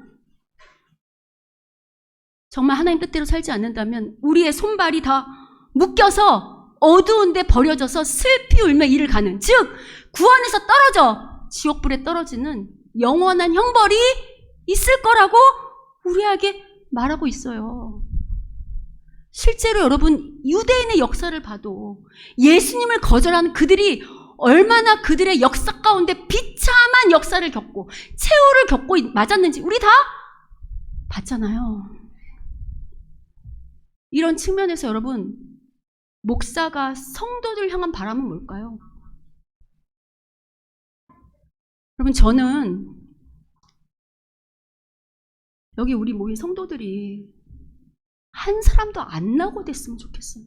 정말 하나님 뜻대로 살지 않는다면 우리의 손발이 다 묶여서 어두운 데 버려져서 슬피 울며 이를 가는, 즉 구원에서 떨어져 지옥불에 떨어지는 영원한 형벌이 있을 거라고 우리에게 말하고 있어요. 실제로 여러분 유대인의 역사를 봐도 예수님을 거절하는 그들이 얼마나 그들의 역사 가운데 비참한 역사를 겪고 최후를 겪고 맞았는지 우리 다 봤잖아요. 이런 측면에서 여러분, 목사가 성도들 향한 바람은 뭘까요? 여러분, 저는 여기 우리 모인 성도들이 한 사람도 안 낙오됐으면 좋겠어요.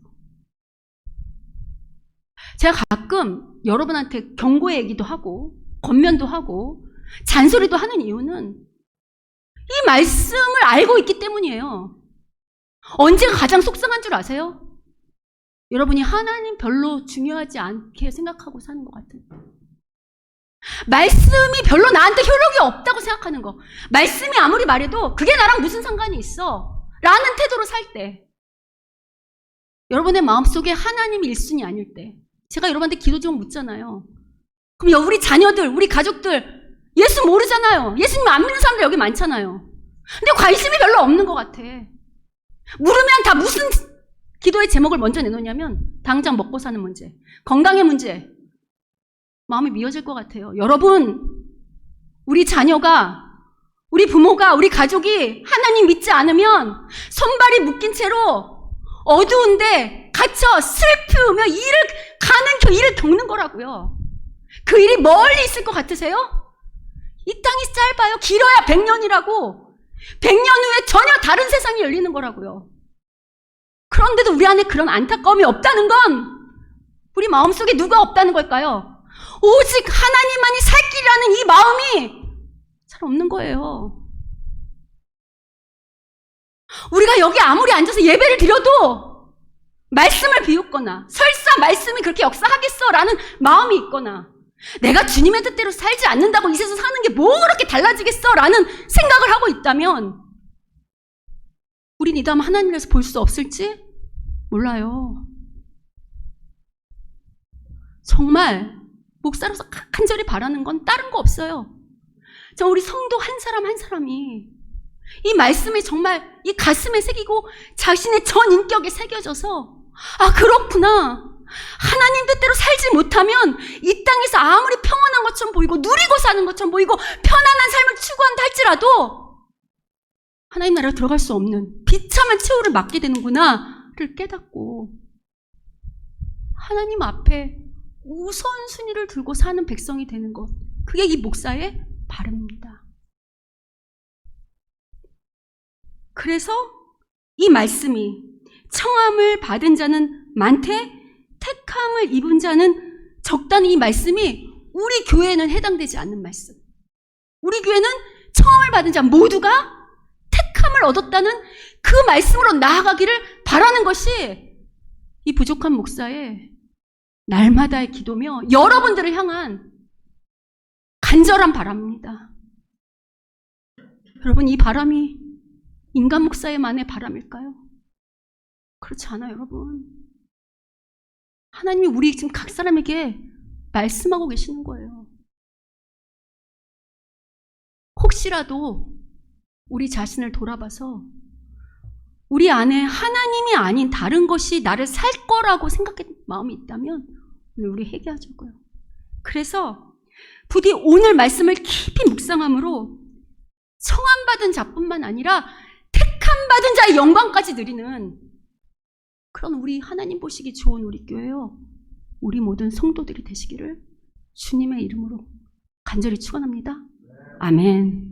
제가 가끔 여러분한테 경고의 얘기도 하고 권면도 하고 잔소리도 하는 이유는 이 말씀을 알고 있기 때문이에요. 언제가 가장 속상한 줄 아세요? 여러분이 하나님 별로 중요하지 않게 생각하고 사는 것 같아요. 말씀이 별로 나한테 효력이 없다고 생각하는 거. 말씀이 아무리 말해도 그게 나랑 무슨 상관이 있어? 라는 태도로 살 때. 여러분의 마음속에 하나님이 1순위 아닐 때. 제가 여러분한테 기도 좀 묻잖아요. 그럼 우리 자녀들, 우리 가족들 예수 모르잖아요. 예수님 안 믿는 사람들 여기 많잖아요. 근데 관심이 별로 없는 것 같아. 물으면 다 무슨 기도의 제목을 먼저 내놓냐면 당장 먹고 사는 문제, 건강의 문제. 마음이 미어질 것 같아요. 여러분, 우리 자녀가, 우리 부모가, 우리 가족이 하나님 믿지 않으면 손발이 묶인 채로 어두운데 갇혀 슬프며 일을 겪는 거라고요. 그 일이 멀리 있을 것 같으세요? 이 땅이 짧아요. 길어야 100년이라고. 100년 후에 전혀 다른 세상이 열리는 거라고요. 그런데도 우리 안에 그런 안타까움이 없다는 건 우리 마음속에 누가 없다는 걸까요? 오직 하나님만이 살 길이라는 이 마음이 잘 없는 거예요. 우리가 여기 아무리 앉아서 예배를 드려도 말씀을 비웃거나 설사 말씀이 그렇게 역사하겠어 라는 마음이 있거나 내가 주님의 뜻대로 살지 않는다고 이 세상 사는 게 뭐 그렇게 달라지겠어 라는 생각을 하고 있다면 우린 이 다음 하나님께서 볼 수 없을지 몰라요. 정말 목사로서 간절히 바라는 건 다른 거 없어요. 우리 성도 한 사람 한 사람이 이 말씀이 정말 이 가슴에 새기고 자신의 전 인격에 새겨져서 아 그렇구나. 하나님 뜻대로 살지 못하면 이 땅에서 아무리 평안한 것처럼 보이고 누리고 사는 것처럼 보이고 편안한 삶을 추구한다 할지라도 하나님 나라로 들어갈 수 없는 비참한 최후를 맞게 되는구나를 깨닫고 하나님 앞에 우선순위를 들고 사는 백성이 되는 것, 그게 이 목사의 바람입니다. 그래서 이 말씀이 청함을 받은 자는 많되 택함을 입은 자는 적다는 이 말씀이 우리 교회에는 해당되지 않는 말씀. 우리 교회는 청함을 받은 자 모두가 택함을 얻었다는 그 말씀으로 나아가기를 바라는 것이 이 부족한 목사의 날마다의 기도며 여러분들을 향한 간절한 바람입니다. 여러분, 이 바람이 인간 목사의만의 바람일까요? 그렇지 않아요, 여러분. 하나님이 우리 지금 각 사람에게 말씀하고 계시는 거예요. 혹시라도 우리 자신을 돌아봐서 우리 안에 하나님이 아닌 다른 것이 나를 살 거라고 생각했던 마음이 있다면 오늘 우리 회개하자고요. 그래서 부디 오늘 말씀을 깊이 묵상함으로 청함받은 자뿐만 아니라 택함받은 자의 영광까지 누리는 그런 우리 하나님 보시기 좋은 우리 교회요, 우리 모든 성도들이 되시기를 주님의 이름으로 간절히 축원합니다. 아멘.